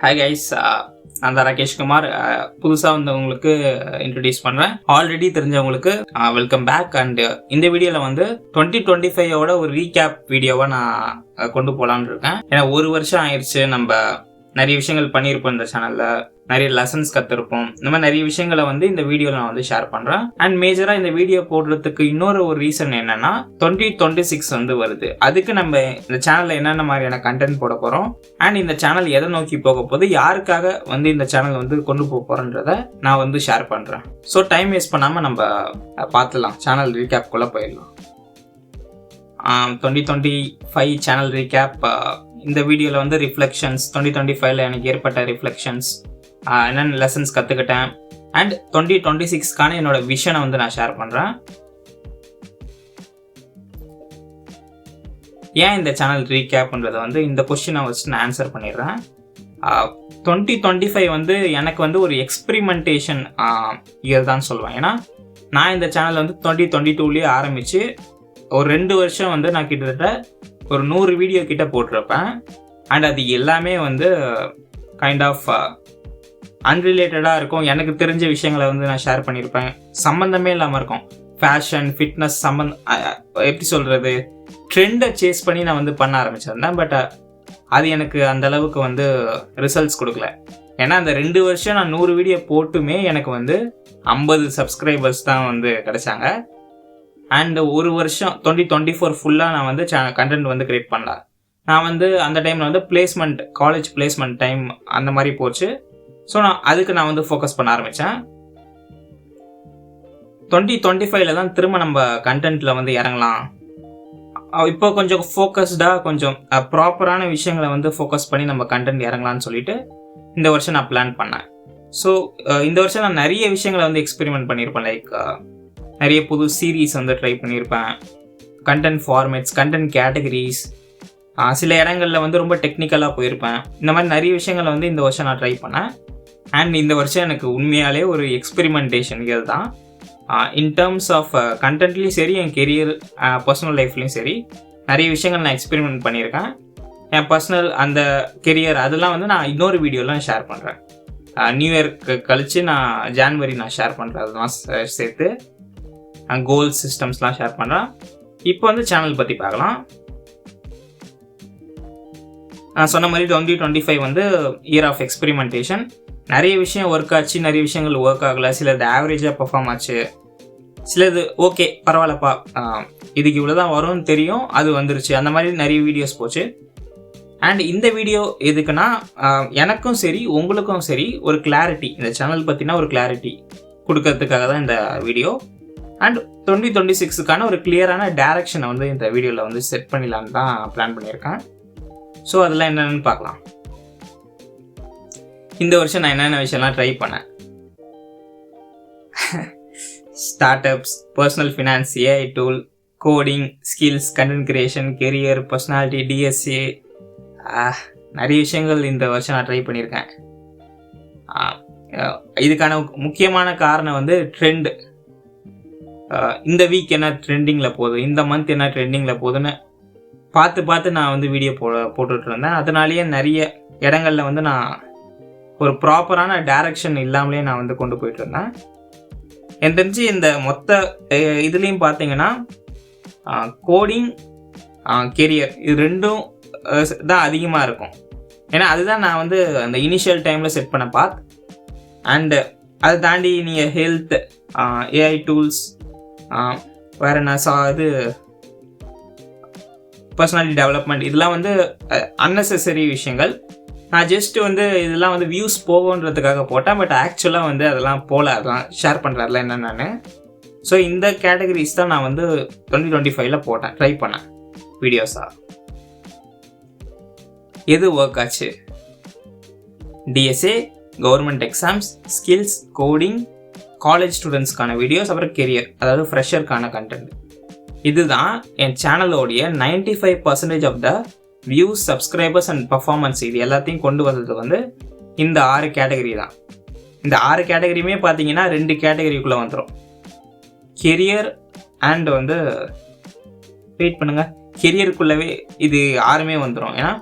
Hi guys, நான் தான் ராகேஷ் குமார். புதுசாக வந்து உங்களுக்கு இன்ட்ரடியூஸ் பண்ணுறேன். ஆல்ரெடி தெரிஞ்சவங்களுக்கு வெல்கம் பேக். அண்ட் இந்த வீடியோவில் வந்து 2025 ஒரு ரீகேப் வீடியோவை நான் கொண்டு போகலான்னு இருக்கேன். ஏன்னா ஒரு வருஷம் ஆயிடுச்சு, நம்ம நிறைய விஷயங்கள் பண்ணியிருப்போம் இந்த சேனலில், நிறைய லெசன்ஸ் கற்றுருப்போம். இந்த மாதிரி நிறைய விஷயங்களை வந்து இந்த வீடியோவில் நான் வந்து ஷேர் பண்ணுறேன். அண்ட் மேஜராக இந்த வீடியோ போடுறதுக்கு இன்னொரு ரீசன் என்னன்னா 2026 வந்து வருது. அதுக்கு நம்ம இந்த சேனலில் என்னென்ன மாதிரியான கண்டென்ட் போட போகிறோம், அண்ட் இந்த சேனல் எதை நோக்கி போக போகுது, யாருக்காக வந்து இந்த சேனல் வந்து கொண்டு போக போகிறேன்றதை நான் வந்து ஷேர் பண்ணுறேன். ஸோ டைம் வேஸ்ட் பண்ணாமல் நம்ம பார்த்துலாம், சேனல் ரீகேப்குள்ளே போயிடலாம். 2025 சேனல் ரீகேப். இந்த வீடியோவில் வந்து ரிஃப்ளெக்ஷன்ஸ், 2025 எனக்கு ஏற்பட்ட ரிஃப்ளெக்ஷன்ஸ், என்னென்ன லெசன்ஸ் கற்றுக்கிட்டேன், அண்ட் 2026 என்னோட விஷனை வந்து நான் ஷேர் பண்ணுறேன். ஏன் இந்த சேனல் ரீகேப்ன்றதை வந்து இந்த கொஸ்டினை வச்சு நான் ஆன்சர் பண்ணிடுறேன். 2025 வந்து எனக்கு வந்து ஒரு எக்ஸ்பிரிமெண்டேஷன் இயர் தான் சொல்லுவேன். ஏன்னா நான் இந்த சேனல் வந்து 2022 ஆரம்பித்து ஒரு 2 வருஷம் வந்து நான் கிட்டத்தட்ட ஒரு 100 வீடியோ கிட்ட போட்டிருப்பேன். அண்ட் அது எல்லாமே வந்து கைண்ட் ஆஃப் அன்ரிலேட்டடாக இருக்கும். எனக்கு தெரிஞ்ச விஷயங்களை வந்து நான் ஷேர் பண்ணியிருப்பேன். சம்மந்தமே இல்லாமல் இருக்கும். ஃபேஷன், ஃபிட்னஸ் எப்படி சொல்கிறது, ட்ரெண்டை சேஸ் பண்ணி நான் வந்து பண்ண ஆரம்பிச்சிருந்தேன். பட் அது எனக்கு அந்த அளவுக்கு வந்து ரிசல்ட்ஸ் கொடுக்கல. ஏன்னா அந்த 2 வருஷம் நான் 100 வீடியோ போட்டுமே எனக்கு வந்து 50 சப்ஸ்கிரைபர்ஸ் தான் வந்து கிடைச்சாங்க. அண்ட் ஒரு வருஷம் 2024 ஃபுல்லாக நான் வந்து கண்டென்ட் வந்து கிரியேட் பண்ணல. நான் வந்து அந்த டைமில் வந்து பிளேஸ்மெண்ட், காலேஜ் பிளேஸ்மெண்ட் டைம் அந்த மாதிரி போச்சு. ஸோ அதுக்கு நான் வந்து ஃபோக்கஸ் பண்ண ஆரம்பித்தேன். 2025 தான் திரும்ப நம்ம கண்டென்ட்டில் வந்து இறங்கலாம். இப்போ கொஞ்சம் ஃபோக்கஸ்டாக, கொஞ்சம் ப்ராப்பரான விஷயங்களை வந்து ஃபோக்கஸ் பண்ணி நம்ம கண்டென்ட் இறங்கலான்னு சொல்லிட்டு இந்த வருஷம் நான் பிளான் பண்ணேன். ஸோ இந்த வருஷம் நான் நிறைய விஷயங்களை வந்து எக்ஸ்பெரிமெண்ட் பண்ணியிருப்பேன். லைக் நிறைய புது சீரீஸ் வந்து ட்ரை பண்ணியிருப்பேன். கண்டென்ட் ஃபார்மேட்ஸ், கண்டென்ட் கேட்டகரிஸ், சில இடங்களில் வந்து ரொம்ப டெக்னிக்கலாக போயிருப்பேன். இந்த மாதிரி நிறைய விஷயங்களை வந்து இந்த வருஷம் நான் ட்ரை பண்ணேன். அண்ட் இந்த வருஷம் எனக்கு உண்மையாலே ஒரு எக்ஸ்பெரிமெண்டேஷன் இயர் தான். இன் டேர்ம்ஸ் ஆஃப் கண்டென்ட்லேயும் சரி, என் கெரியர், பர்சனல் லைஃப்லேயும் சரி, நிறைய விஷயங்கள் நான் எக்ஸ்பெரிமெண்ட் பண்ணியிருக்கேன். என் பர்சனல் அந்த கெரியர் அதெல்லாம் வந்து நான் இன்னொரு வீடியோலாம் ஷேர் பண்ணுறேன். நியூ இயர்க்கு கழித்து நான் ஜான்வரி நான் ஷேர் பண்ணுறேன். அதெல்லாம் சேர்த்து கோல் சிஸ்டம்ஸ்லாம் ஷேர் பண்ணுறேன். இப்போ வந்து சேனல் பற்றி பார்க்கலாம். நான் சொன்ன மாதிரி 2025 வந்து இயர் ஆஃப் எக்ஸ்பெரிமெண்டேஷன். நிறைய விஷயம் ஒர்க் ஆச்சு, நிறைய விஷயங்கள் ஒர்க் ஆகலை. சிலது ஆவரேஜாக பர்ஃபார்ம் ஆச்சு, சிலது ஓகே பரவாயில்லப்பா, இதுக்கு இவ்வளோ தான் வரும்னு தெரியும், அது வந்துருச்சு. அந்த மாதிரி நிறைய வீடியோஸ் போச்சு. அண்ட் இந்த வீடியோ எதுக்குன்னா, எனக்கும் சரி உங்களுக்கும் சரி ஒரு கிளாரிட்டி, இந்த சேனல் பற்றினா ஒரு கிளாரிட்டி கொடுக்கறதுக்காக தான் இந்த வீடியோ. அண்ட் 2026 ஒரு கிளியரான டைரக்ஷனை வந்து இந்த வீடியோவில் வந்து செட் பண்ணிடலான்னு தான் பிளான் பண்ணியிருக்கேன். ஸோ அதெல்லாம் என்னென்னு பார்க்கலாம். இந்த வருஷம் நான் என்னென்ன விஷயம்லாம் ட்ரை பண்ணேன். Start ups, personal finance, AI tool, coding, skills, content creation, career, personality, DSA, நிறைய விஷயங்கள் இந்த வருஷம் நான் ட்ரை பண்ணியிருக்கேன். இதுக்கான முக்கியமான காரணம் வந்து ட்ரெண்ட். இந்த வீக் என்ன ட்ரெண்டிங்கில் போகுது, இந்த மந்த் என்ன ட்ரெண்டிங்கில் போகுதுன்னு பார்த்து நான் வந்து வீடியோ போட்டுட்டு இருந்தேன். அதனாலேயே நிறைய இடங்களில் வந்து நான் ஒரு ப்ராப்பரான டைரக்ஷன் இல்லாமலே நான் வந்து கொண்டு போயிட்டு இருந்தேன். எனக்கு தெரிஞ்சு இந்த மொத்த இதுலேயும் பார்த்தீங்கன்னா கோடிங், கெரியர், இது ரெண்டும் தான் அதிகமாக இருக்கும். ஏன்னா அதுதான் நான் வந்து அந்த இனிஷியல் டைமில் செட் பண்ண பாத். அண்டு அதை தாண்டி நீங்கள் ஹெல்த், ஏஐ டூல்ஸ், வேறு என்ன இது பர்சனாலிட்டி டெவலப்மெண்ட், இதெல்லாம் வந்து அன்னெசரி விஷயங்கள். நான் ஜஸ்ட் வந்து இதெல்லாம் வந்து வியூஸ் போகுன்றதுக்காக போட்டேன். பட் ஆக்சுவலாக வந்து அதெல்லாம் போகல, அதெல்லாம் ஷேர் பண்ணுறதுல என்ன நான். ஸோ இந்த கேட்டகரிஸ் தான் நான் வந்து 2025 போட்டேன், ட்ரை பண்ணேன் வீடியோஸாக. எது ஒர்க் ஆச்சு? DSA, government exams, skills, coding, college ஸ்டூடெண்ட்ஸ்க்கான வீடியோஸ், அப்புறம் கெரியர், அதாவது ஃப்ரெஷருக்கான கண்டென்ட். இதுதான் என் சேனலோடைய 95% of the views, subscribers and performance. இது எல்லாத்தையும் கொண்டு வந்தது வந்து இந்த 6 கேட்டகரி தான். இந்த 6 கேட்டகரியுமே பார்த்தீங்கன்னா 2 கேட்டகரிக்குள்ளே வந்துடும். கெரியர் அண்ட் வந்து வெயிட் பண்ணுங்கள், கெரியருக்குள்ளவே இது 6மே வந்துடும். ஏன்னா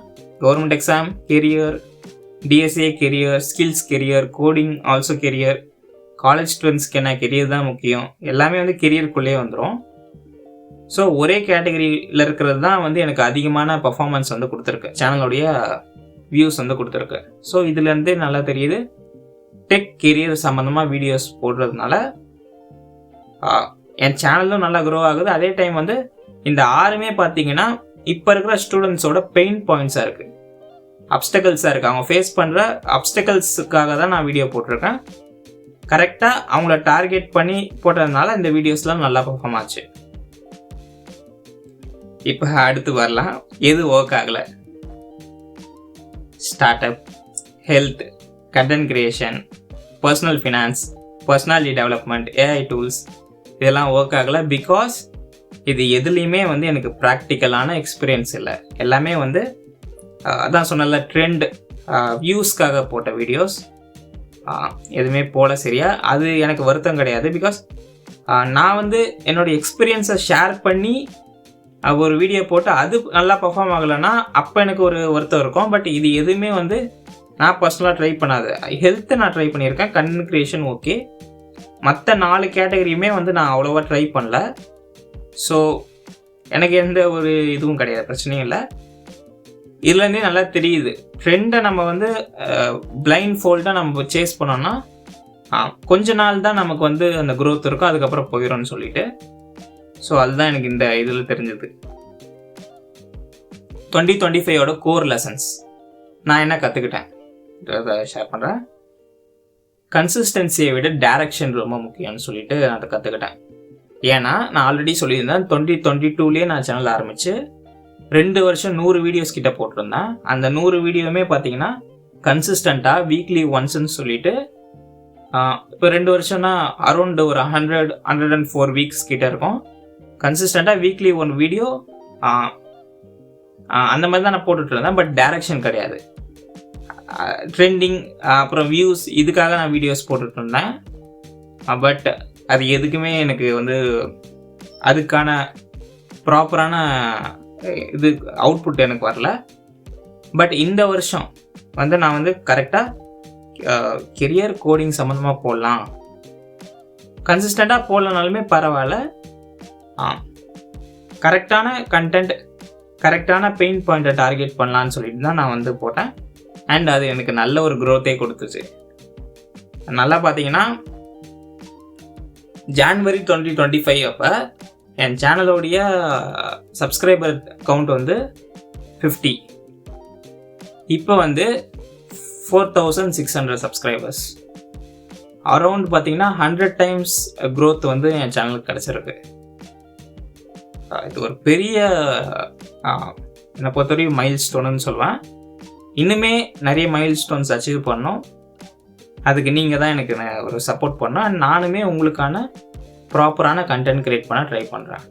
government exam, career, DSA career, skills career, coding also career, college ஸ்டூடெண்ட்ஸ்க்கு என்ன கெரியர் தான் முக்கியம், எல்லாமே வந்து கெரியருக்குள்ளேயே வந்துடும். ஸோ ஒரே கேட்டகரியில் இருக்கிறது தான் வந்து எனக்கு அதிகமான பர்ஃபார்மன்ஸ் வந்து கொடுத்துருக்கு, சேனலோடைய வியூஸ் வந்து கொடுத்துருக்கு. ஸோ இதுலேருந்தே நல்லா தெரியுது, டெக் கெரியர் சம்மந்தமாக வீடியோஸ் போடுறதுனால என் சேனலும் நல்லா க்ரோ ஆகுது. அதே டைம் வந்து இந்த 6மே பார்த்தீங்கன்னா இப்போ இருக்கிற ஸ்டூடெண்ட்ஸோட பெயின் பாயிண்ட்ஸாக இருக்குது, அப்டக்கல்ஸாக இருக்குது. அவங்க ஃபேஸ் பண்ணுற அப்டக்கல்ஸுக்காக தான் நான் வீடியோ போட்டிருக்கேன். கரெக்டாக அவங்கள டார்கெட் பண்ணி போட்டதுனால இந்த வீடியோஸ்லாம் நல்லா பர்ஃபார்ம் ஆச்சு. இப்போ அடுத்து வரலாம், எது ஒர்க் ஆகலை. Start up, health, content creation, personal finance, personality development, AI tools, இதெல்லாம் ஒர்க் ஆகலை. பிகாஸ் இது எதுலேயுமே வந்து எனக்கு ப்ராக்டிக்கலான எக்ஸ்பீரியன்ஸ் இல்லை. எல்லாமே வந்து அதான் சொன்னல, ட்ரெண்ட் வியூஸ்க்காக போட்ட வீடியோஸ், எதுவுமே போல சரியா. அது எனக்கு வருத்தம் கிடையாது. பிகாஸ் நான் வந்து என்னோடய எக்ஸ்பீரியன்ஸை ஷேர் பண்ணி ஒரு வீடியோ போட்டு அது நல்லா பர்ஃபார்ம் ஆகலைன்னா அப்போ எனக்கு ஒரு வருத்தம் இருக்கும். பட் இது எதுவுமே வந்து நான் பர்சனலாக ட்ரை பண்ணாது. ஹெல்த்தை நான் ட்ரை பண்ணியிருக்கேன், கண்டென்ட் கிரியேஷன் ஓகே. மற்ற 4 கேட்டகரியுமே வந்து நான் அவ்வளோவா ட்ரை பண்ணல. ஸோ எனக்கு எந்த ஒரு இதுவும் கிடையாது, பிரச்சனையும் இல்லை. இதுலேருந்தே நல்லா தெரியுது, ட்ரெண்டை நம்ம வந்து பிளைண்ட் ஃபோல்டாக நம்ம சேஸ் பண்ணோம்னா கொஞ்ச நாள் தான் நமக்கு வந்து அந்த க்ரோத் இருக்கும், அதுக்கப்புறம் போயிடும்னு சொல்லிட்டு. ஸோ அதுதான் எனக்கு இந்த இதில் தெரிஞ்சது. 2025 கோர் லெசன்ஸ் நான் என்ன கற்றுக்கிட்டேன் அதை ஷேர் பண்ணுறேன். கன்சிஸ்டன்சியை விட டைரக்ஷன் ரொம்ப முக்கியம்னு சொல்லிட்டு நான் அதை கற்றுக்கிட்டேன். ஏன்னா நான் ஆல்ரெடி சொல்லியிருந்தேன், 2022 நான் சேனல் ஆரம்பித்து 2 வருஷம் 100 வீடியோஸ் கிட்ட போட்டிருந்தேன். அந்த 100 வீடியோவுமே பார்த்தீங்கன்னா கன்சிஸ்டண்ட்டாக வீக்லி ஒன்ஸ்ன்னு சொல்லிட்டு இப்போ 2 வருஷம்னா அரௌண்ட் ஒரு 104 வீக்ஸ் கிட்ட இருக்கும். கன்சிஸ்டண்ட்டாக வீக்லி 1 வீடியோ அந்த மாதிரி தான் நான் போட்டுட்டு இருந்தேன். பட் டைரக்ஷன் கிடையாது, ட்ரெண்டிங் அப்புறம் வியூஸ், இதுக்காக நான் வீடியோஸ் போட்டுட்டு இருந்தேன். பட் அது எதுக்குமே எனக்கு வந்து அதுக்கான ப்ராப்பரான இது அவுட்புட் எனக்கு வரல. பட் இந்த வருஷம் வந்து நான் வந்து கரெக்டாக கெரியர் கோடிங் சம்மந்தமாக போடலாம், கன்சிஸ்டண்ட்டாக போடலனாலுமே பரவாயில்ல, கரெக்டான கண்டென்ட், கரெக்டான பெயின் பாயிண்ட்டை டார்கெட் பண்ணலான்னு சொல்லிட்டு தான் நான் வந்து போட்டேன். அண்ட் அது எனக்கு நல்ல ஒரு க்ரோத்தே கொடுத்துச்சு. நல்லா பார்த்தீங்கன்னா ஜான்வரி 2025 அப்போ என் சேனலோடைய சப்ஸ்கிரைபர் கவுண்ட் வந்து 50. இப்போ வந்து 4600 சப்ஸ்கிரைபர்ஸ். அரௌண்ட் பார்த்தீங்கன்னா 100 times க்ரோத் வந்து என் சேனலுக்கு கிடச்சிருக்கு. இது ஒரு பெரிய என்னை பொறுத்தவரைக்கும் மைல் ஸ்டோனுன்னு சொல்லுவேன். இன்னுமே நிறைய மைல் ஸ்டோன்ஸ் அச்சீவ் பண்ணோம். அதுக்கு நீங்கள் தான் எனக்கு ஒரு சப்போர்ட் பண்ணோம். அண்ட் நானுமே உங்களுக்கான ப்ராப்பரான கண்டென்ட் கிரியேட் பண்ண ட்ரை பண்ணுறேன்.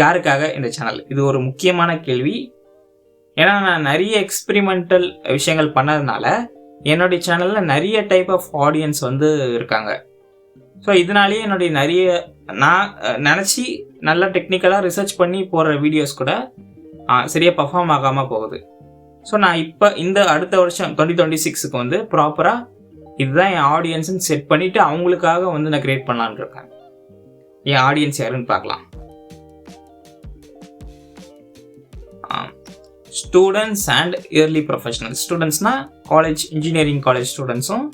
யாருக்காக இந்த சேனல்? இது ஒரு முக்கியமான கேள்வி. ஏன்னா நான் நிறைய எக்ஸ்பெரிமெண்டல் விஷயங்கள் பண்ணதுனால என்னுடைய சேனலில் நிறைய டைப் ஆஃப் ஆடியன்ஸ் வந்து இருக்காங்க. ஸோ இதனாலேயே என்னுடைய நிறைய நான் நினச்சி நல்லா டெக்னிக்கலாக ரிசர்ச் பண்ணி போடுற வீடியோஸ் கூட சரியாக பர்ஃபார்ம் ஆகாமல் போகுது. ஸோ நான் இப்போ இந்த அடுத்த வருஷம் 2026க்கு வந்து ப்ராப்பராக இதுதான் என் ஆடியன்ஸ்ன்னு செட் பண்ணிவிட்டு அவங்களுக்காக வந்து நான் க்ரியேட் பண்ணலான்னு இருக்கேன். என் ஆடியன்ஸ் யாருன்னு பார்க்கலாம். Students and early professionals. ஸ்டூடெண்ட்ஸ்னால் காலேஜ், இன்ஜினியரிங் காலேஜ் ஸ்டூடெண்ட்ஸும்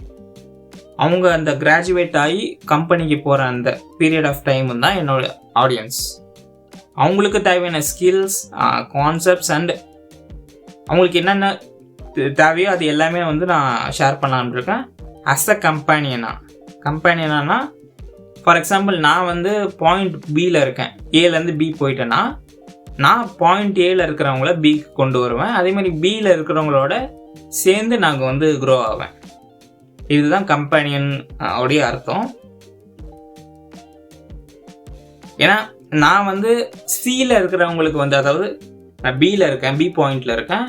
அவங்க அந்த கிராஜுவேட் ஆகி கம்பெனிக்கு போகிற அந்த பீரியட் ஆஃப் டைம் தான் என்னோட ஆடியன்ஸ். அவங்களுக்கு தேவையான ஸ்கில்ஸ், கான்செப்ட்ஸ் அண்ட் அவங்களுக்கு என்னென்ன தேவையோ அது எல்லாமே வந்து நான் ஷேர் பண்ணலான்னு இருக்கேன். அஸ் அ கம்பெனியனா ஃபார் எக்ஸாம்பிள் நான் வந்து பாயிண்ட் பியில் இருக்கேன், ஏலேருந்து பி போயிட்டேன்னா நான் பாயிண்ட் ஏல இருக்கிறவங்கள பிக்கு கொண்டு வருவேன். அதே மாதிரி பியில் இருக்கிறவங்களோட சேர்ந்து நாங்கள் வந்து க்ரோ ஆவேன். இதுதான் கம்பெனியன் உடைய அர்த்தம். ஏன்னா நான் வந்து சியில் இருக்கிறவங்களுக்கு வந்து, அதாவது நான் பியில் இருக்கேன், பி பாயிண்டில் இருக்கேன்,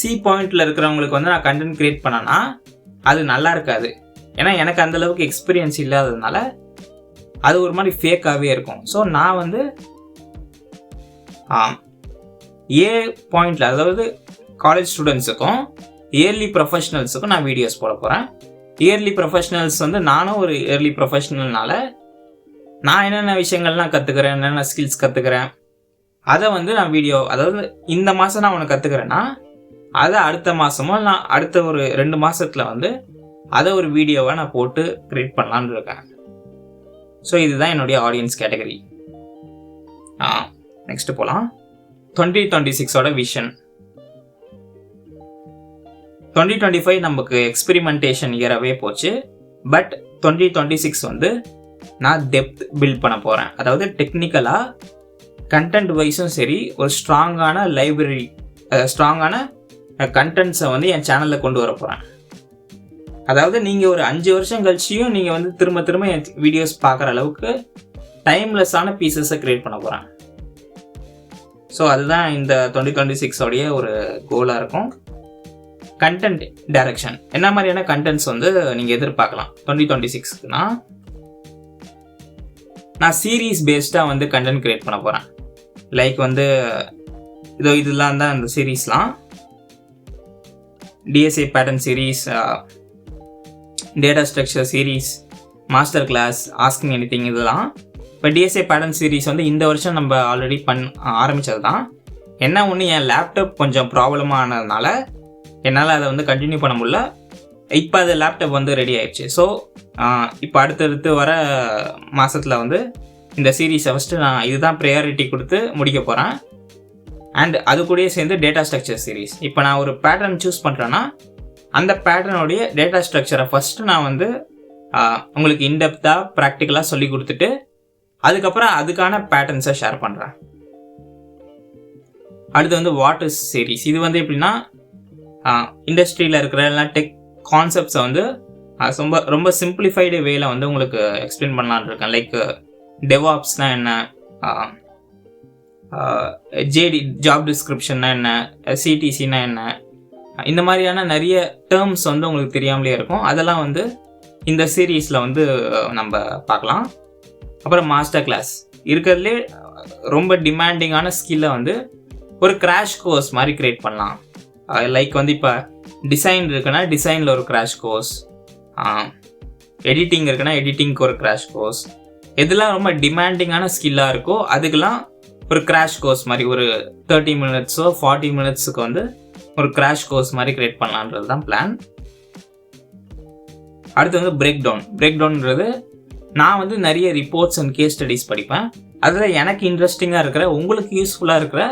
சி பாயிண்டில் இருக்கிறவங்களுக்கு வந்து நான் கண்டென்ட் க்ரியேட் பண்ணேன்னா அது நல்லா இருக்காது. ஏன்னா எனக்கு அந்தளவுக்கு எக்ஸ்பீரியன்ஸ் இல்லாததுனால அது ஒரு மாதிரி ஃபேக்காகவே இருக்கும். ஸோ நான் வந்து ஏ பாயிண்டில், அதாவது காலேஜ் ஸ்டூடெண்ட்ஸுக்கும் இயர்லி ப்ரொஃபஷனல்ஸுக்கும் நான் வீடியோஸ் போட போகிறேன். இயர்லி ப்ரொஃபஷனல்ஸ் வந்து நானும் ஒரு இயர்லி ப்ரொஃபஷனல்னால நான் என்னென்ன விஷயங்கள்லாம் கற்றுக்கிறேன், என்னென்ன ஸ்கில்ஸ் கற்றுக்கிறேன், அதை வந்து நான் வீடியோ, அதாவது இந்த மாதம் நான் ஒன்று கற்றுக்கிறேன்னா அதை அடுத்த மாதமோ நான் அடுத்த ஒரு 2 மாதத்தில் வந்து அதை ஒரு வீடியோவை நான் போட்டு க்ரியேட் பண்ணலான்னு இருக்கேன். ஸோ இதுதான் என்னுடைய ஆடியன்ஸ் கேட்டகரி. நெக்ஸ்ட்டு போகலாம். 2026ஓட விஷன். 2025 நமக்கு எக்ஸ்பெரிமெண்டேஷன் இயராகவே போச்சு. பட் 2026 வந்து நான் டெப்த் பில்ட் பண்ண போகிறேன். அதாவது டெக்னிக்கலாக கண்டென்ட் வைஸும் சரி, ஒரு ஸ்ட்ராங்கான லைப்ரரி, ஸ்ட்ராங்கான கண்டென்ட்ஸை வந்து என் சேனலில் கொண்டு வர போகிறேன். அதாவது நீங்கள் ஒரு 5 வருஷம் கழிச்சியும் நீங்கள் வந்து திரும்ப திரும்ப என் வீடியோஸ் பார்க்குற அளவுக்கு டைம்லெஸ்ஸான பீசஸை க்ரியேட் பண்ண போகிறேன். ஸோ அதுதான் இந்த 2026 ஒரு கோலாக இருக்கும். கண்டென்ட் டைரக்ஷன், என்ன மாதிரியான கண்டென்ட்ஸ் வந்து நீங்கள் எதிர்பார்க்கலாம் 2026க்குனா, நான் சீரீஸ் பேஸ்டாக வந்து கண்டென்ட் க்ரியேட் பண்ண போகிறேன். லைக் வந்து இதெல்லாம் தான் இந்த சீரீஸ்லாம். DSA pattern series, data structure series, master class, asking anything, இதெல்லாம். இப்போ டிஎஸ்ஏ பேட்டர்ன் சீரீஸ் வந்து இந்த வருஷம் நம்ம ஆல்ரெடி ஆரம்பித்தது தான். என்ன ஒன்று, என் லேப்டாப் கொஞ்சம் ப்ராப்ளமானதுனால என்னால் அதை வந்து கண்டினியூ பண்ண முடியல. இப்போ அது லேப்டாப் வந்து ரெடி ஆயிடுச்சு. ஸோ இப்போ அடுத்தடுத்து வர மாதத்தில் வந்து இந்த சீரீஸை ஃபஸ்ட்டு நான் இதுதான் ப்ரையாரிட்டி கொடுத்து முடிக்க போகிறேன். அண்ட் அது கூடயே சேர்ந்து டேட்டா ஸ்ட்ரக்சர் சீரீஸ். இப்போ நான் ஒரு பேட்டர்ன் சூஸ் பண்ணுறேன்னா அந்த பேட்டர்னுடைய டேட்டா ஸ்ட்ரக்சரை ஃபஸ்ட்டு நான் வந்து உங்களுக்கு இன்டெப்த்தாக ப்ராக்டிக்கலாக சொல்லி கொடுத்துட்டு அதுக்கப்புறம் அதுக்கான பேட்டர்ன்ஸை ஷேர் பண்ணுறேன். அடுத்து வந்து வாட் இஸ் சீரீஸ். இது வந்து எப்படின்னா இண்டஸ்ட்ரியில் இருக்கிற எல்லாம் டெக் கான்செப்ட்ஸை வந்து ரொம்ப சிம்பிளிஃபைடு வேல வந்து உங்களுக்கு எக்ஸ்பிளைன் பண்ணலான்னு இருக்கேன். லைக் டெவாப்ஸ்னால் என்ன, ஜேடி ஜாப் டிஸ்கிரிப்ஷன்னா என்ன, சிடிசின்னா என்ன, இந்த மாதிரியான நிறைய டேர்ம்ஸ் வந்து உங்களுக்கு தெரியாமலே இருக்கும். அதெல்லாம் வந்து இந்த சீரீஸில் வந்து நம்ம பார்க்கலாம். அப்புறம் மாஸ்டர் கிளாஸ், இருக்கிறதுலே ரொம்ப டிமாண்டிங்கான ஸ்கில்லை வந்து ஒரு கிராஷ் கோர்ஸ் மாதிரி க்ரியேட் பண்ணலாம். லைக் வந்து இப்போ டிசைன் இருக்குன்னா டிசைனில் ஒரு கிராஷ் கோர்ஸ், எடிட்டிங் இருக்குன்னா எடிட்டிங்க்கு ஒரு கிராஷ் கோர்ஸ், எதெல்லாம் ரொம்ப டிமாண்டிங்கான ஸ்கில்லாக இருக்கோ அதுக்கெல்லாம் ஒரு கிராஷ் கோர்ஸ் மாதிரி ஒரு 30 மினிட்ஸோ 40 மினிட்ஸுக்கு வந்து ஒரு கிராஷ் கோர்ஸ் மாதிரி க்ரியேட் பண்ணலான்றது தான் பிளான். அடுத்து வந்து பிரேக் டவுன்ன்றது, நான் வந்து நிறைய ரிப்போர்ட்ஸ் அண்ட் கேஸ் ஸ்டடீஸ் படிப்பேன். அதில் எனக்கு இன்ட்ரெஸ்டிங்காக இருக்கிற, உங்களுக்கு யூஸ்ஃபுல்லாக இருக்கிற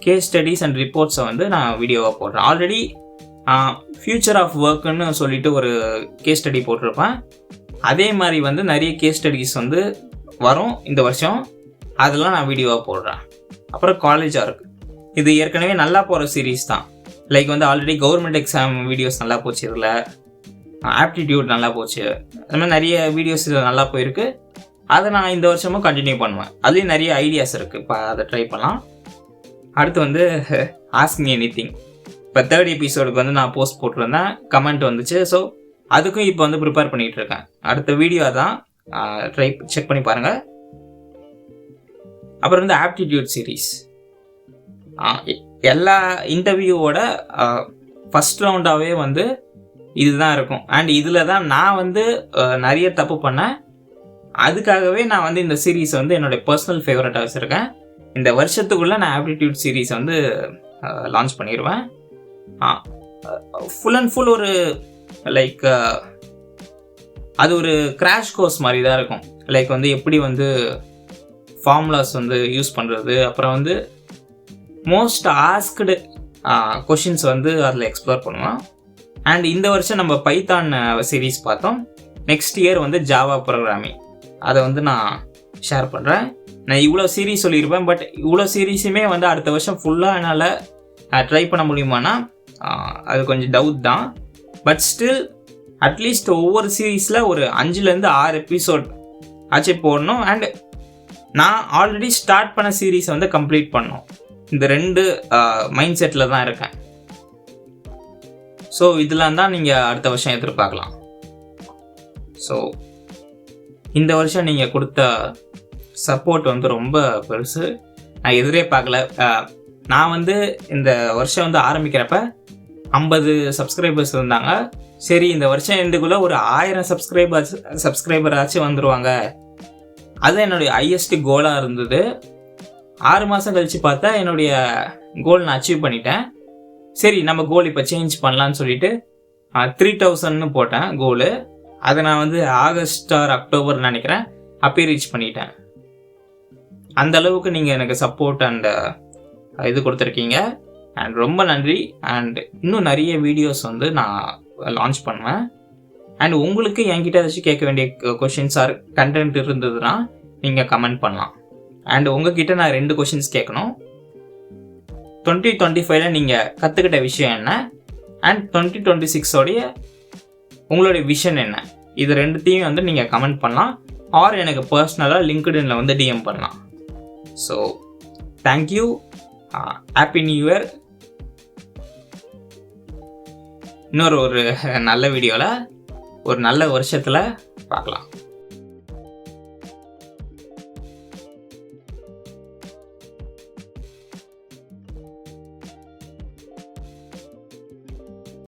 கேஸ் ஸ்டடீஸ் அண்ட் ரிப்போர்ட்ஸை வந்து நான் வீடியோவாக போடுறேன். ஆல்ரெடி ஃபியூச்சர் ஆஃப் ஒர்க்குன்னு சொல்லிட்டு ஒரு கேஸ் ஸ்டடி போட்டிருப்பேன். அதே மாதிரி வந்து நிறைய கேஸ் ஸ்டடீஸ் வந்து வரும் இந்த வருஷம், அதெல்லாம் நான் வீடியோவாக போடுறேன். அப்புறம் காலேஜ் ஆர்க், இது ஏற்கனவே நல்லா போகிற சீரீஸ் தான். லைக் வந்து ஆல்ரெடி கவர்மெண்ட் எக்ஸாம் வீடியோஸ் நல்லா போச்சு, இதில் ஆப்டிடியூட் நல்லா போச்சு, அது மாதிரி நிறைய வீடியோஸ் இதில் நல்லா போயிருக்கு. அதை நான் இந்த வருஷமும் கண்டினியூ பண்ணுவேன். அதுலேயும் நிறைய ஐடியாஸ் இருக்குது, இப்போ அதை ட்ரை பண்ணலாம். அடுத்து வந்து ஆஸ்கிங் எனிதிங். இப்போ 3rd எபிசோடுக்கு வந்து நான் போஸ்ட் போட்டிருந்தேன், கமெண்ட் வந்துச்சு. ஸோ அதுக்கும் இப்போ வந்து ப்ரிப்பேர் பண்ணிகிட்டு இருக்கேன். அடுத்த வீடியோ தான், செக் பண்ணி பாருங்கள். அப்புறம் வந்து ஆப்டிடியூட் சீரீஸ், எல்லா இன்டர்வியூவோட ஃபஸ்ட் ரவுண்டாகவே வந்து இதுதான் இருக்கும். அண்ட் இதில் தான் நான் வந்து நிறைய தப்பு பண்ணேன். அதுக்காகவே நான் வந்து இந்த சீரீஸை வந்து என்னுடைய பர்சனல் ஃபேவரட்டாக வச்சுருக்கேன். இந்த வருஷத்துக்குள்ளே நான் ஆப்டிடியூட் சீரீஸை வந்து லான்ச் பண்ணிடுவேன். ஃபுல் அண்ட் ஃபுல் ஒரு லைக் அது ஒரு கிராஷ் கோர்ஸ் மாதிரி தான் இருக்கும். லைக் வந்து எப்படி வந்து ஃபார்முலாஸ் வந்து யூஸ் பண்ணுறது, அப்புறம் வந்து மோஸ்ட் ஆஸ்க்டு கொஷின்ஸ் வந்து அதில் எக்ஸ்ப்ளோர் பண்ணுவேன். அண்ட் இந்த வருஷம் நம்ம பைத்தான் சீரீஸ் பார்த்தோம். நெக்ஸ்ட் இயர் வந்து ஜாவா ப்ரோக்ராமிங், அதை வந்து நான் ஷேர் பண்ணுறேன். நான் இவ்வளோ சீரீஸ் சொல்லியிருப்பேன், பட் இவ்வளோ சீரீஸுமே வந்து அடுத்த வருஷம் ஃபுல்லாக என்னால் ட்ரை பண்ண முடியுமானா அது கொஞ்சம் டவுட் தான். பட் ஸ்டில் அட்லீஸ்ட் ஒவ்வொரு சீரீஸில் ஒரு 5-6 எபிசோட் ஆச்சு போடணும். அண்ட் நான் ஆல்ரெடி ஸ்டார்ட் பண்ண சீரீஸை வந்து கம்ப்ளீட் பண்ணணும். இந்த 2 மைண்ட் செட்டில் தான் இருக்கேன். ஸோ இதெல்லாம் தான் நீங்கள் அடுத்த வருஷம் எதிர்பார்க்கலாம். ஸோ இந்த வருஷம் நீங்கள் கொடுத்த சப்போர்ட் வந்து ரொம்ப பெருசு. நான் எதிரே பார்க்கல. நான் வந்து இந்த வருஷம் வந்து ஆரம்பிக்கிறப்ப 50 சப்ஸ்கிரைபர்ஸ் இருந்தாங்க. சரி இந்த வருஷம் எண்டுக்குள்ளே ஒரு 1000 சப்ஸ்கிரைபராச்சும் வந்துடுவாங்க. அது என்னுடைய ஹையஸ்ட் கோலாக இருந்தது. 6 மாதம் கழித்து பார்த்தா என்னுடைய கோல் நான் அச்சீவ் பண்ணிட்டேன். சரி நம்ம கோல் இப்போ சேஞ்ச் பண்ணலான்னு சொல்லிட்டு 3000ன்னு போட்டேன் கோலு. அதை நான் வந்து ஆகஸ்ட் ஆர் அக்டோபர் நினைக்கிறேன் அப்பயே ரீச் பண்ணிட்டேன். அந்த அளவுக்கு நீங்கள் எனக்கு சப்போர்ட் அண்ட் இது கொடுத்துருக்கீங்க. அண்ட் ரொம்ப நன்றி. அண்ட் இன்னும் நிறைய வீடியோஸ் வந்து நான் லான்ச் பண்ணுவேன். அண்ட் உங்களுக்கு என்கிட்ட ஏதாச்சும் கேட்க வேண்டிய கொஷின்ஸ் ஆர் கண்டென்ட் இருந்ததுன்னா நீங்கள் கமெண்ட் பண்ணலாம். அண்ட் உங்ககிட்ட நான் 2 கொஷின்ஸ் கேட்கணும். 2025 நீங்கள் கற்றுக்கிட்ட விஷயம் என்ன, அண்ட் 2026 உங்களுடைய விஷன் என்ன, இது 2த்தையும் வந்து நீங்கள் கமெண்ட் பண்ணலாம். ஆர் எனக்கு பர்சனலாக லிங்க்டின்ல வந்து டிஎம் பண்ணலாம். So thank you. Happy new year. இன்னொரு நல்ல வீடியோவில் ஒரு நல்ல வருஷத்தில் பார்க்கலாம்.